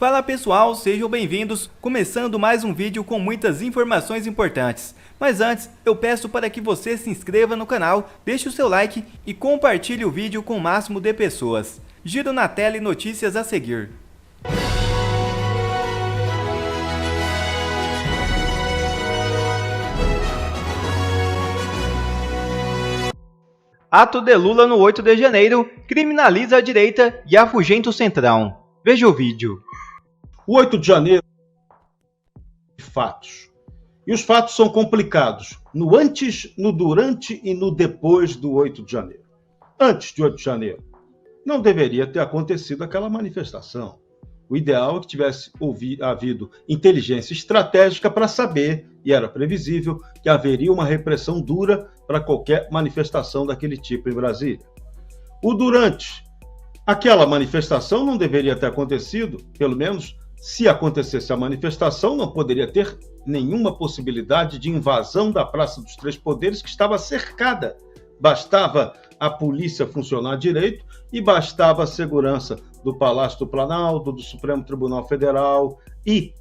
Fala pessoal, sejam bem-vindos, começando mais um vídeo com muitas informações importantes. Mas antes, eu peço para que você se inscreva no canal, deixe o seu like e compartilhe o vídeo com o máximo de pessoas. Giro na tela e notícias a seguir. Ato de Lula no 8 de janeiro criminaliza a direita e afugenta o Centrão. Veja o vídeo. O 8 de janeiro, fatos. E os fatos são complicados, no antes, no durante e no depois do 8 de janeiro. Antes de 8 de janeiro, não deveria ter acontecido aquela manifestação. O ideal é que tivesse havido inteligência estratégica para saber, e era previsível, que haveria uma repressão dura para qualquer manifestação daquele tipo em Brasília. O durante, aquela manifestação não deveria ter acontecido, pelo menos se acontecesse a manifestação, não poderia ter nenhuma possibilidade de invasão da Praça dos Três Poderes, que estava cercada. Bastava a polícia funcionar direito e bastava a segurança do Palácio do Planalto, do Supremo Tribunal Federal e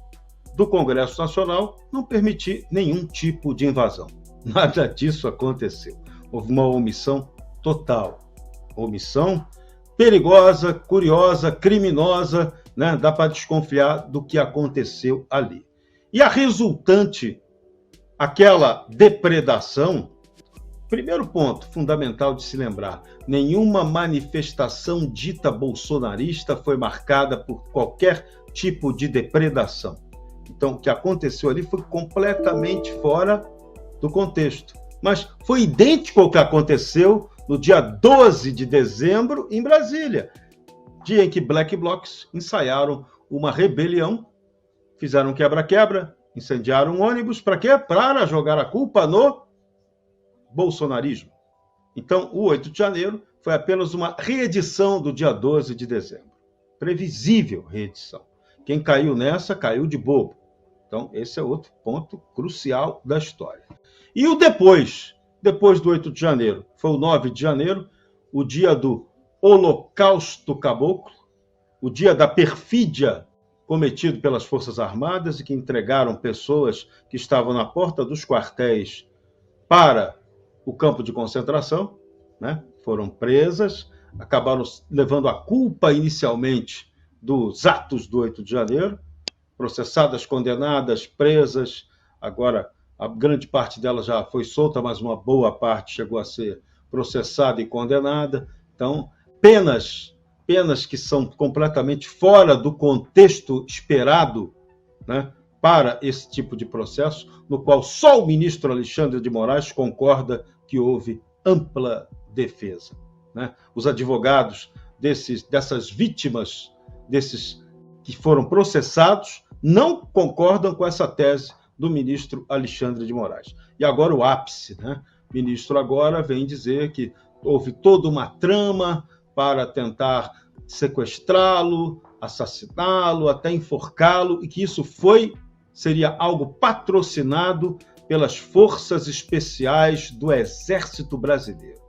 do Congresso Nacional não permitir nenhum tipo de invasão. Nada disso aconteceu. Houve uma omissão total. Omissão perigosa, curiosa, criminosa, né? Dá para desconfiar do que aconteceu ali. E a resultante, aquela depredação, primeiro ponto fundamental de se lembrar, nenhuma manifestação dita bolsonarista foi marcada por qualquer tipo de depredação. Então, o que aconteceu ali foi completamente fora do contexto. Mas foi idêntico ao que aconteceu no dia 12 de dezembro em Brasília, dia em que Black Blocs ensaiaram uma rebelião, fizeram quebra-quebra, incendiaram um ônibus, para quê? Para jogar a culpa no bolsonarismo. Então, o 8 de janeiro foi apenas uma reedição do dia 12 de dezembro. Previsível reedição. Quem caiu nessa, caiu de bobo. Então, esse é outro ponto crucial da história. E o depois do 8 de janeiro, foi o 9 de janeiro, o dia do Holocausto Caboclo, o dia da perfídia cometido pelas Forças Armadas e que entregaram pessoas que estavam na porta dos quartéis para o campo de concentração, né? Foram presas, acabaram levando a culpa inicialmente dos atos do 8 de janeiro, processadas, condenadas, presas, agora a grande parte delas já foi solta, mas uma boa parte chegou a ser processada e condenada. Então, penas que são completamente fora do contexto esperado, né, para esse tipo de processo, no qual só o ministro Alexandre de Moraes concorda que houve ampla defesa, né? Os advogados dessas vítimas, desses que foram processados, não concordam com essa tese do ministro Alexandre de Moraes. E agora o ápice, né? O ministro agora vem dizer que houve toda uma trama para tentar sequestrá-lo, assassiná-lo, até enforcá-lo, e que isso seria algo patrocinado pelas forças especiais do Exército Brasileiro.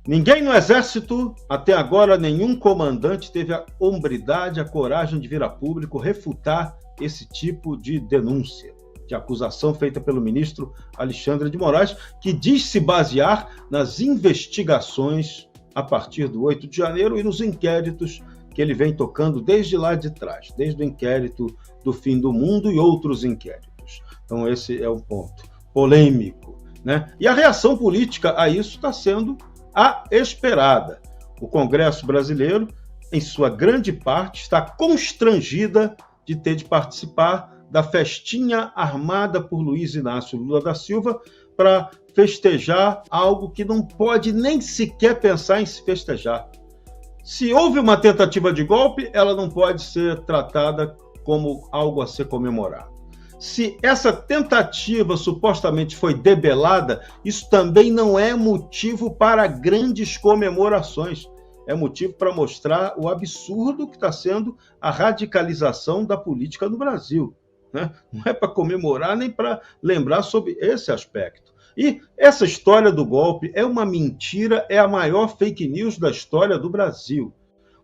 Ninguém no Exército, até agora, nenhum comandante teve a hombridade, a coragem de vir a público refutar esse tipo de denúncia, de acusação feita pelo ministro Alexandre de Moraes, que diz se basear nas investigações a partir do 8 de janeiro e nos inquéritos que ele vem tocando desde lá de trás, desde o inquérito do fim do mundo e outros inquéritos. Então esse é um ponto polêmico, né? E a reação política a isso está sendo a esperada. O Congresso brasileiro, em sua grande parte, está constrangida de ter de participar da festinha armada por Luiz Inácio Lula da Silva para festejar algo que não pode nem sequer pensar em se festejar. Se houve uma tentativa de golpe, ela não pode ser tratada como algo a ser comemorado. Se essa tentativa supostamente foi debelada, isso também não é motivo para grandes comemorações. É motivo para mostrar o absurdo que está sendo a radicalização da política no Brasil, né? Não é para comemorar nem para lembrar sobre esse aspecto. E essa história do golpe é uma mentira, é a maior fake news da história do Brasil.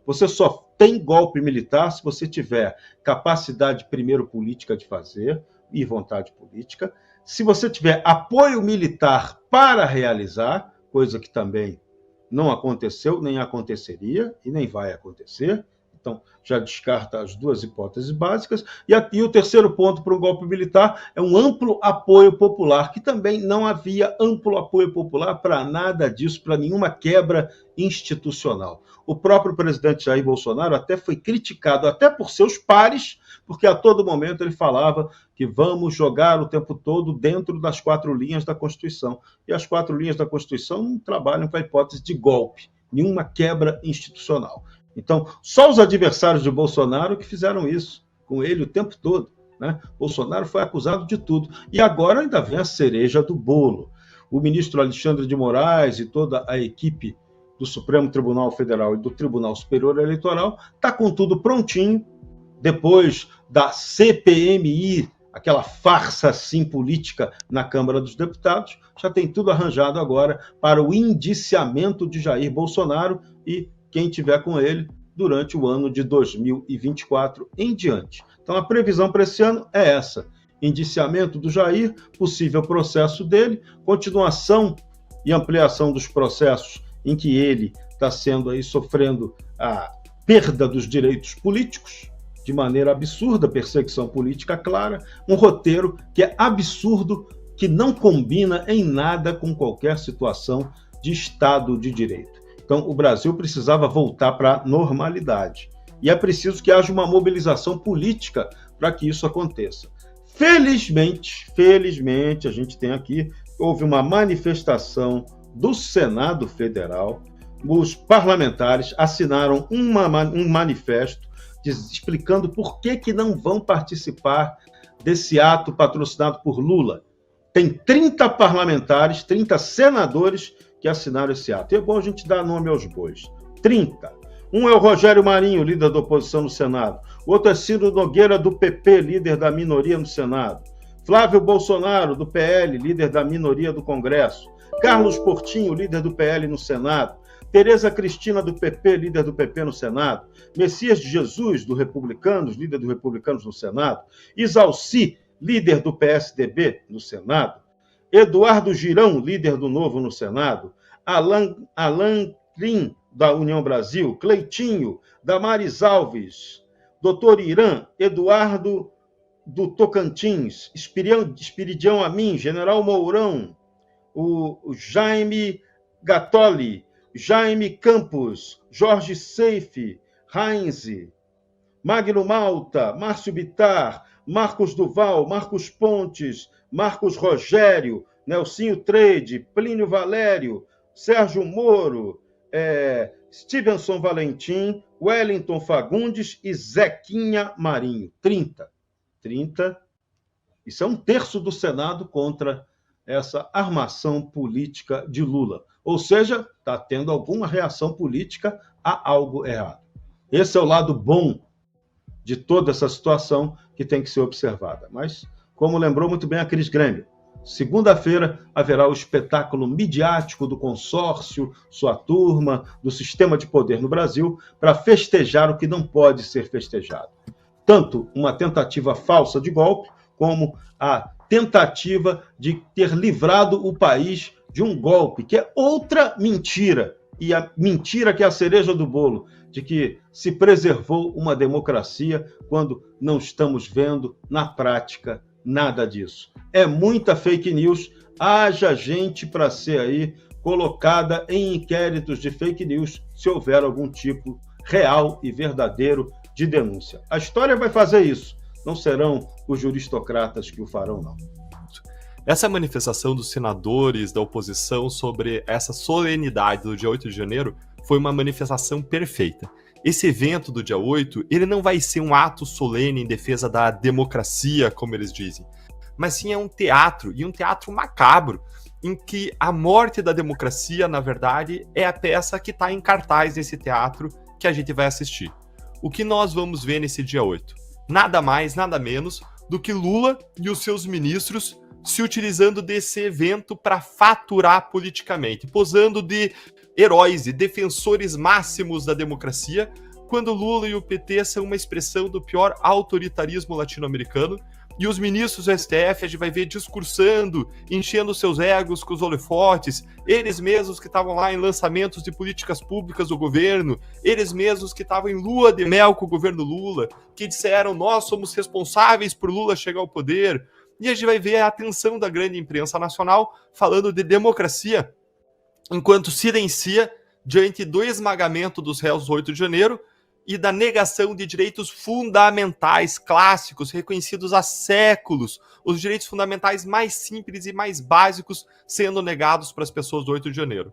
Você só tem golpe militar se você tiver capacidade, primeiro, política de fazer e vontade política. Se você tiver apoio militar para realizar, coisa que também não aconteceu, nem aconteceria e nem vai acontecer. Então, já descarta as duas hipóteses básicas. E o terceiro ponto para o golpe militar é um amplo apoio popular, que também não havia amplo apoio popular para nada disso, para nenhuma quebra institucional. O próprio presidente Jair Bolsonaro até foi criticado, até por seus pares, porque a todo momento ele falava que vamos jogar o tempo todo dentro das 4 linhas da Constituição. E as 4 linhas da Constituição não trabalham com a hipótese de golpe, nenhuma quebra institucional. Então, só os adversários de Bolsonaro que fizeram isso com ele o tempo todo, né? Bolsonaro foi acusado de tudo. E agora ainda vem a cereja do bolo. O ministro Alexandre de Moraes e toda a equipe do Supremo Tribunal Federal e do Tribunal Superior Eleitoral está com tudo prontinho, depois da CPMI, aquela farsa assim política na Câmara dos Deputados, já tem tudo arranjado agora para o indiciamento de Jair Bolsonaro e quem tiver com ele durante o ano de 2024 em diante. Então, a previsão para esse ano é essa: indiciamento do Jair, possível processo dele, continuação e ampliação dos processos em que ele está sendo aí sofrendo a perda dos direitos políticos, de maneira absurda, perseguição política clara, um roteiro que é absurdo, que não combina em nada com qualquer situação de Estado de Direito. Então, o Brasil precisava voltar para a normalidade. E é preciso que haja uma mobilização política para que isso aconteça. Felizmente, a gente tem aqui, houve uma manifestação do Senado Federal, os parlamentares assinaram um manifesto explicando por que não vão participar desse ato patrocinado por Lula. Tem 30 parlamentares, 30 senadores que assinaram esse ato. E é bom a gente dar nome aos bois. 30. Um é o Rogério Marinho, líder da oposição no Senado. O outro é Ciro Nogueira, do PP, líder da minoria no Senado. Flávio Bolsonaro, do PL, líder da minoria do Congresso. Carlos Portinho, líder do PL no Senado. Tereza Cristina, do PP, líder do PP no Senado. Messias de Jesus, do Republicanos, líder do Republicanos no Senado. Isalci, líder do PSDB no Senado. Eduardo Girão, líder do Novo no Senado. Alan Crim, da União Brasil. Cleitinho, Damares Alves. Doutor Irã, Eduardo do Tocantins. Espiridião Amin, General Mourão. O Jaime Gattoli. Jaime Campos. Jorge Seife. Heinz. Magno Malta. Márcio Bittar. Marcos Duval. Marcos Pontes. Marcos Rogério, Nelsinho Trade, Plínio Valério, Sérgio Moro, Stevenson Valentim, Wellington Fagundes e Zequinha Marinho. 30. Isso é 1/3 do Senado contra essa armação política de Lula. Ou seja, está tendo alguma reação política a algo errado. Esse é o lado bom de toda essa situação que tem que ser observada. Mas, como lembrou muito bem a Cris Grêmio, segunda-feira haverá o espetáculo midiático do consórcio, sua turma, do sistema de poder no Brasil, para festejar o que não pode ser festejado. Tanto uma tentativa falsa de golpe, como a tentativa de ter livrado o país de um golpe, que é outra mentira. E a mentira que é a cereja do bolo, de que se preservou uma democracia quando não estamos vendo, na prática, nada disso. É muita fake news, haja gente para ser aí colocada em inquéritos de fake news, se houver algum tipo real e verdadeiro de denúncia. A história vai fazer isso, não serão os juristocratas que o farão, não. Essa manifestação dos senadores da oposição sobre essa solenidade do dia 8 de janeiro foi uma manifestação perfeita. Esse evento do dia 8, ele não vai ser um ato solene em defesa da democracia, como eles dizem, mas sim é um teatro, e um teatro macabro, em que a morte da democracia, na verdade, é a peça que está em cartaz nesse teatro que a gente vai assistir. O que nós vamos ver nesse dia 8? Nada mais, nada menos do que Lula e os seus ministros se utilizando desse evento para faturar politicamente, posando de heróis e defensores máximos da democracia, quando Lula e o PT são uma expressão do pior autoritarismo latino-americano, e os ministros do STF a gente vai ver discursando, enchendo seus egos com os holofotes, eles mesmos que estavam lá em lançamentos de políticas públicas do governo, eles mesmos que estavam em lua de mel com o governo Lula, que disseram, nós somos responsáveis por Lula chegar ao poder. E a gente vai ver a atenção da grande imprensa nacional falando de democracia, enquanto silencia diante do esmagamento dos réus do 8 de janeiro, e da negação de direitos fundamentais, clássicos, reconhecidos há séculos, os direitos fundamentais mais simples e mais básicos sendo negados para as pessoas do 8 de janeiro.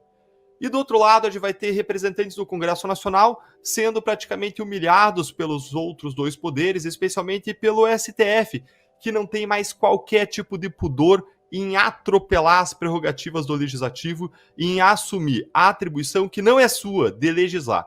E do outro lado, a gente vai ter representantes do Congresso Nacional sendo praticamente humilhados pelos outros dois poderes, especialmente pelo STF, que não tem mais qualquer tipo de pudor em atropelar as prerrogativas do Legislativo e em assumir a atribuição que não é sua, de legislar.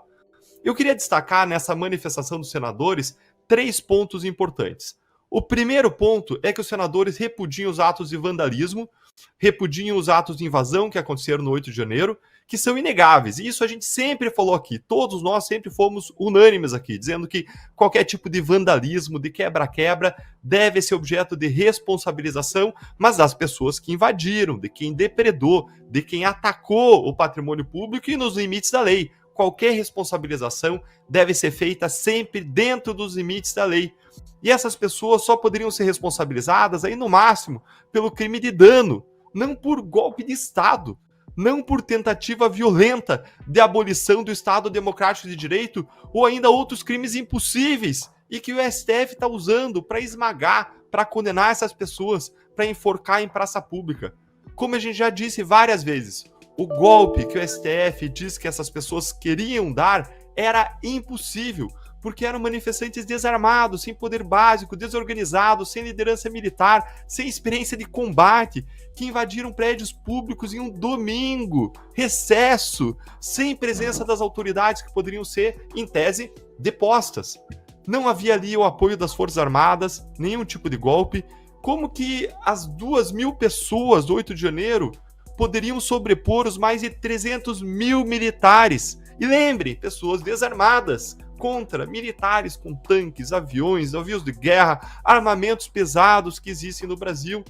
Eu queria destacar nessa manifestação dos senadores 3 pontos importantes. O primeiro ponto é que os senadores repudiam os atos de vandalismo, repudiam os atos de invasão que aconteceram no 8 de janeiro, que são inegáveis. E isso a gente sempre falou aqui, todos nós sempre fomos unânimes aqui, dizendo que qualquer tipo de vandalismo, de quebra-quebra, deve ser objeto de responsabilização, mas das pessoas que invadiram, de quem depredou, de quem atacou o patrimônio público e nos limites da lei. Qualquer responsabilização deve ser feita sempre dentro dos limites da lei. E essas pessoas só poderiam ser responsabilizadas, aí no máximo, pelo crime de dano, não por golpe de Estado, não por tentativa violenta de abolição do Estado Democrático de Direito ou ainda outros crimes impossíveis e que o STF está usando para esmagar, para condenar essas pessoas, para enforcar em praça pública. Como a gente já disse várias vezes, o golpe que o STF diz que essas pessoas queriam dar era impossível, porque eram manifestantes desarmados, sem poder básico, desorganizados, sem liderança militar, sem experiência de combate, que invadiram prédios públicos em um domingo, recesso, sem presença das autoridades que poderiam ser, em tese, depostas. Não havia ali o apoio das Forças Armadas, nenhum tipo de golpe. Como que as 2.000 pessoas do 8 de janeiro poderiam sobrepor os mais de 300 mil militares? E lembre, pessoas desarmadas contra militares com tanques, aviões, navios de guerra, armamentos pesados que existem no Brasil.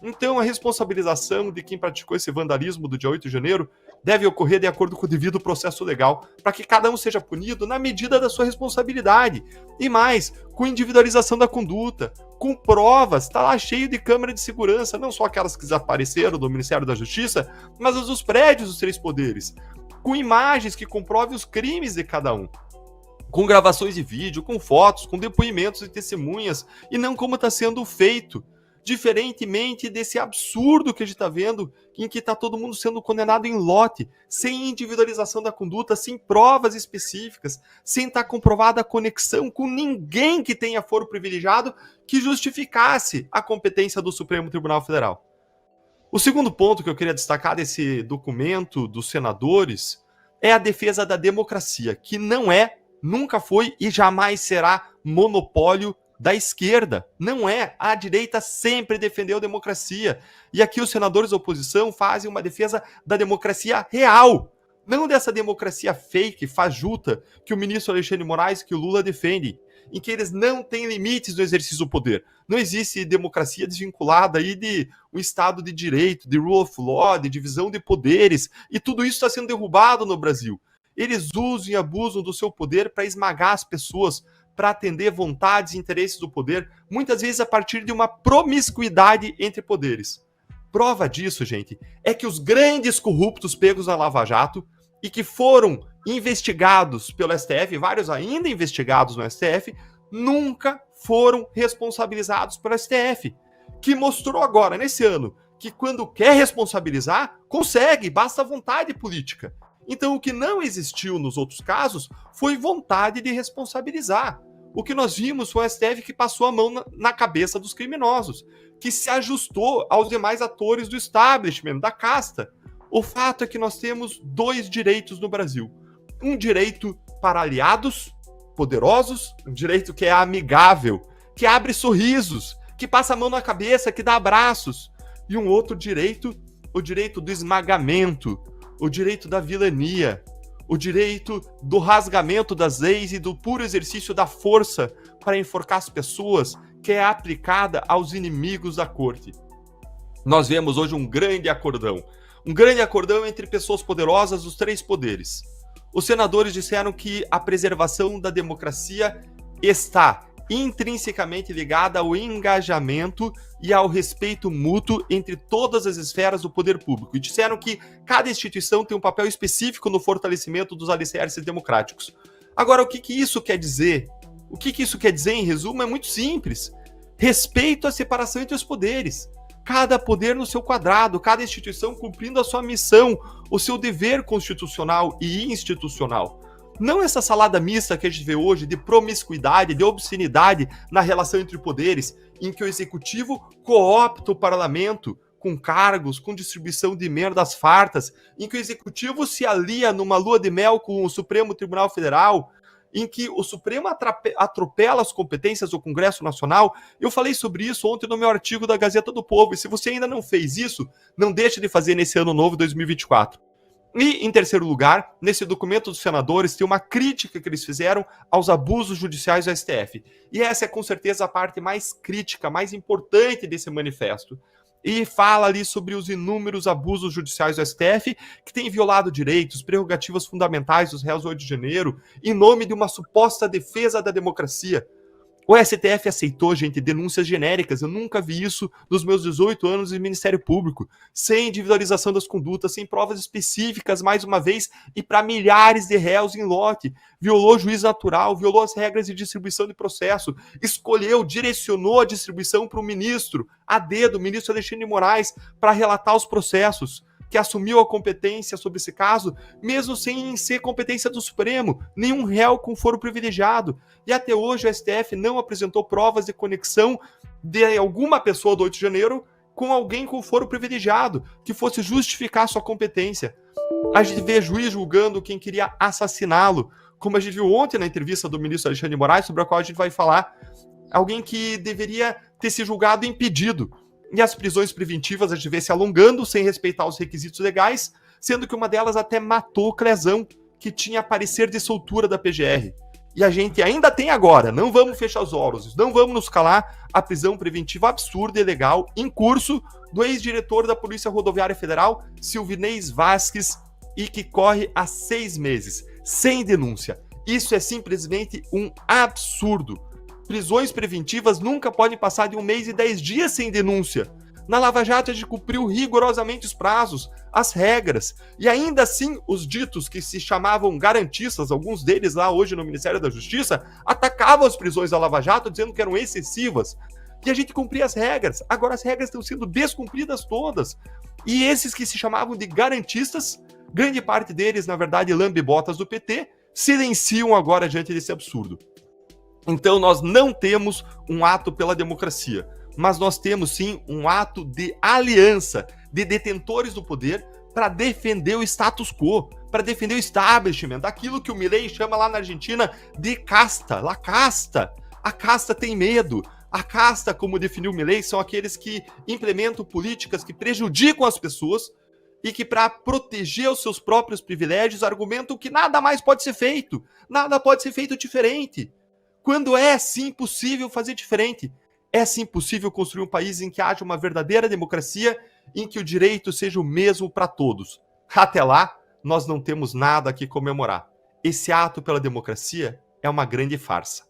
Então, a responsabilização de quem praticou esse vandalismo do dia 8 de janeiro deve ocorrer de acordo com o devido processo legal, para que cada um seja punido na medida da sua responsabilidade. E mais, com individualização da conduta, com provas, está lá cheio de câmera de segurança, não só aquelas que desapareceram do Ministério da Justiça, mas as dos prédios dos 3 poderes, com imagens que comprovem os crimes de cada um, com gravações de vídeo, com fotos, com depoimentos e testemunhas, e não como está sendo feito, diferentemente desse absurdo que a gente está vendo, em que está todo mundo sendo condenado em lote, sem individualização da conduta, sem provas específicas, sem estar comprovada a conexão com ninguém que tenha foro privilegiado que justificasse a competência do Supremo Tribunal Federal. O segundo ponto que eu queria destacar desse documento dos senadores é a defesa da democracia, que não é, nunca foi e jamais será monopólio da esquerda. Não é. A direita sempre defendeu a democracia. E aqui os senadores da oposição fazem uma defesa da democracia real, não dessa democracia fake, fajuta, que o ministro Alexandre de Moraes e que o Lula defendem, em que eles não têm limites no exercício do poder. Não existe democracia desvinculada aí de um Estado de direito, de rule of law, de divisão de poderes, e tudo isso está sendo derrubado no Brasil. Eles usam e abusam do seu poder para esmagar as pessoas, para atender vontades e interesses do poder, muitas vezes a partir de uma promiscuidade entre poderes. Prova disso, gente, é que os grandes corruptos pegos na Lava Jato e que foram investigados pelo STF, vários ainda investigados no STF, nunca foram responsabilizados pelo STF, que mostrou agora, nesse ano, que quando quer responsabilizar, consegue, basta vontade política. Então, o que não existiu nos outros casos foi vontade de responsabilizar. O que nós vimos foi o STF que passou a mão na cabeça dos criminosos, que se ajustou aos demais atores do establishment, da casta. O fato é que nós temos 2 direitos no Brasil. Um direito para aliados poderosos, um direito que é amigável, que abre sorrisos, que passa a mão na cabeça, que dá abraços. E um outro direito, o direito do esmagamento, o direito da vilania, o direito do rasgamento das leis e do puro exercício da força para enforcar as pessoas, que é aplicada aos inimigos da corte. Nós vemos hoje um grande acordão entre pessoas poderosas dos três poderes. Os senadores disseram que a preservação da democracia está intrinsecamente ligada ao engajamento e ao respeito mútuo entre todas as esferas do poder público. E disseram que cada instituição tem um papel específico no fortalecimento dos alicerces democráticos. Agora, o que isso quer dizer? O que isso quer dizer, em resumo, é muito simples. Respeito à separação entre os poderes. Cada poder no seu quadrado, cada instituição cumprindo a sua missão, o seu dever constitucional e institucional. Não essa salada mista que a gente vê hoje de promiscuidade, de obscenidade na relação entre poderes, em que o executivo coopta o parlamento com cargos, com distribuição de emendas fartas, em que o executivo se alia numa lua de mel com o Supremo Tribunal Federal, em que o Supremo atropela as competências do Congresso Nacional. Eu falei sobre isso ontem no meu artigo da Gazeta do Povo, e se você ainda não fez isso, não deixe de fazer nesse ano novo 2024. E, em terceiro lugar, nesse documento dos senadores, tem uma crítica que eles fizeram aos abusos judiciais do STF. E essa é, com certeza, a parte mais crítica, mais importante desse manifesto. E fala ali sobre os inúmeros abusos judiciais do STF que têm violado direitos, prerrogativas fundamentais dos réus do 8 de janeiro, em nome de uma suposta defesa da democracia. O STF aceitou, gente, denúncias genéricas. Eu nunca vi isso nos meus 18 anos de Ministério Público. Sem individualização das condutas, sem provas específicas, mais uma vez, e para milhares de réus em lote. Violou o juiz natural, violou as regras de distribuição de processo, direcionou a distribuição para o ministro, a dedo, o ministro Alexandre de Moraes, para relatar os processos, que assumiu a competência sobre esse caso, mesmo sem ser competência do Supremo, nenhum réu com foro privilegiado. E até hoje o STF não apresentou provas de conexão de alguma pessoa do 8 de janeiro com alguém com foro privilegiado, que fosse justificar sua competência. A gente vê juiz julgando quem queria assassiná-lo, como a gente viu ontem na entrevista do ministro Alexandre de Moraes, sobre a qual a gente vai falar, alguém que deveria ter se julgado impedido. E as prisões preventivas a gente vê se alongando sem respeitar os requisitos legais, sendo que uma delas até matou o Clezão, que tinha parecer de soltura da PGR. E a gente ainda tem agora, não vamos fechar os olhos, não vamos nos calar, a prisão preventiva absurda e ilegal em curso do ex-diretor da Polícia Rodoviária Federal, Silvinês Vasques, e que corre há 6 meses, sem denúncia. Isso é simplesmente um absurdo. Prisões preventivas nunca podem passar de 1 mês e 10 dias sem denúncia. Na Lava Jato a gente cumpriu rigorosamente os prazos, as regras, e ainda assim os ditos que se chamavam garantistas, alguns deles lá hoje no Ministério da Justiça, atacavam as prisões da Lava Jato dizendo que eram excessivas. E a gente cumpria as regras, agora as regras estão sendo descumpridas todas. E esses que se chamavam de garantistas, grande parte deles, na verdade, lambe-botas do PT, silenciam agora diante desse absurdo. Então nós não temos um ato pela democracia, mas nós temos sim um ato de aliança de detentores do poder para defender o status quo, para defender o establishment, aquilo que o Milei chama lá na Argentina de casta, la casta. A casta tem medo. A casta, como definiu o Milei, são aqueles que implementam políticas que prejudicam as pessoas e que, para proteger os seus próprios privilégios, argumentam que nada mais pode ser feito, nada pode ser feito diferente. Quando é sim possível fazer diferente, é sim possível construir um país em que haja uma verdadeira democracia, em que o direito seja o mesmo para todos. Até lá, nós não temos nada a que comemorar. Esse ato pela democracia é uma grande farsa.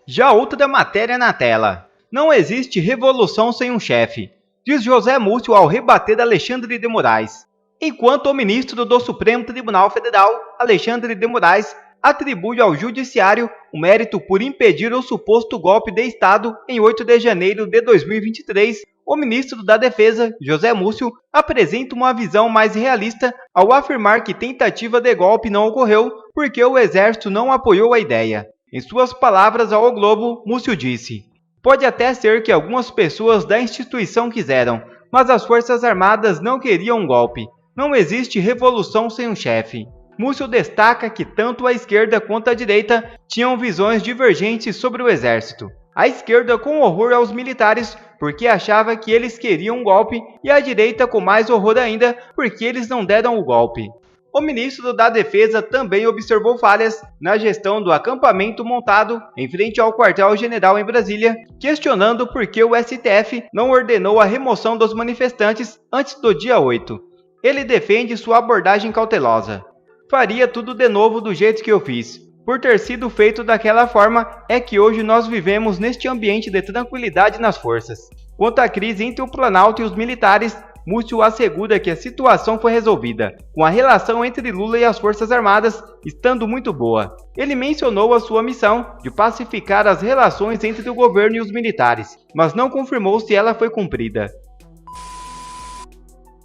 Já outra matéria na tela. Não existe revolução sem um chefe, diz José Múcio ao rebater Alexandre de Moraes. Enquanto o ministro do Supremo Tribunal Federal, Alexandre de Moraes, atribui ao Judiciário o mérito por impedir o suposto golpe de Estado em 8 de janeiro de 2023, o ministro da Defesa, José Múcio, apresenta uma visão mais realista ao afirmar que tentativa de golpe não ocorreu porque o Exército não apoiou a ideia. Em suas palavras ao O Globo, Múcio disse: "Pode até ser que algumas pessoas da instituição quiseram, mas as Forças Armadas não queriam um golpe. Não existe revolução sem um chefe." Múcio destaca que tanto a esquerda quanto a direita tinham visões divergentes sobre o Exército. A esquerda com horror aos militares porque achava que eles queriam um golpe e a direita com mais horror ainda porque eles não deram o golpe. O ministro da Defesa também observou falhas na gestão do acampamento montado em frente ao quartel-general em Brasília, questionando por que o STF não ordenou a remoção dos manifestantes antes do dia 8. Ele defende sua abordagem cautelosa. Faria tudo de novo do jeito que eu fiz. Por ter sido feito daquela forma, é que hoje nós vivemos neste ambiente de tranquilidade nas forças. Quanto à crise entre o Planalto e os militares, Múcio assegura que a situação foi resolvida, com a relação entre Lula e as Forças Armadas estando muito boa. Ele mencionou a sua missão de pacificar as relações entre o governo e os militares, mas não confirmou se ela foi cumprida.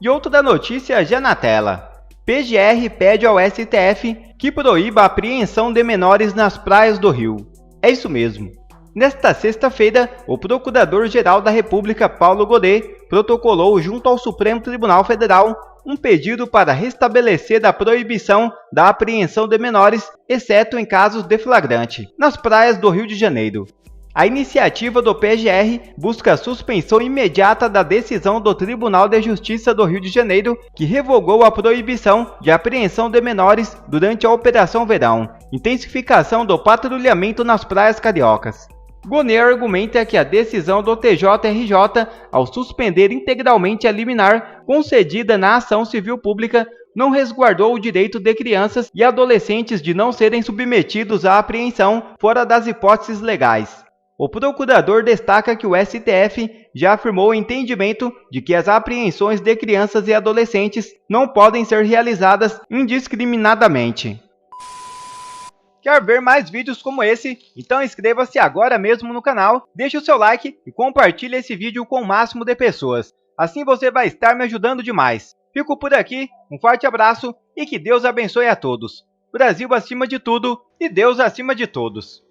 E outra notícia já na tela. PGR pede ao STF que proíba a apreensão de menores nas praias do Rio. É isso mesmo. Nesta sexta-feira, o Procurador-Geral da República, Paulo Godet, protocolou junto ao Supremo Tribunal Federal um pedido para restabelecer a proibição da apreensão de menores, exceto em casos de flagrante, nas praias do Rio de Janeiro. A iniciativa do PGR busca a suspensão imediata da decisão do Tribunal de Justiça do Rio de Janeiro, que revogou a proibição de apreensão de menores durante a Operação Verão, intensificação do patrulhamento nas praias cariocas. Gonet argumenta que a decisão do TJRJ, ao suspender integralmente a liminar concedida na ação civil pública, não resguardou o direito de crianças e adolescentes de não serem submetidos à apreensão fora das hipóteses legais. O procurador destaca que o STF já afirmou o entendimento de que as apreensões de crianças e adolescentes não podem ser realizadas indiscriminadamente. Quer ver mais vídeos como esse? Então inscreva-se agora mesmo no canal, deixe o seu like e compartilhe esse vídeo com o máximo de pessoas. Assim você vai estar me ajudando demais. Fico por aqui, um forte abraço e que Deus abençoe a todos. Brasil acima de tudo e Deus acima de todos.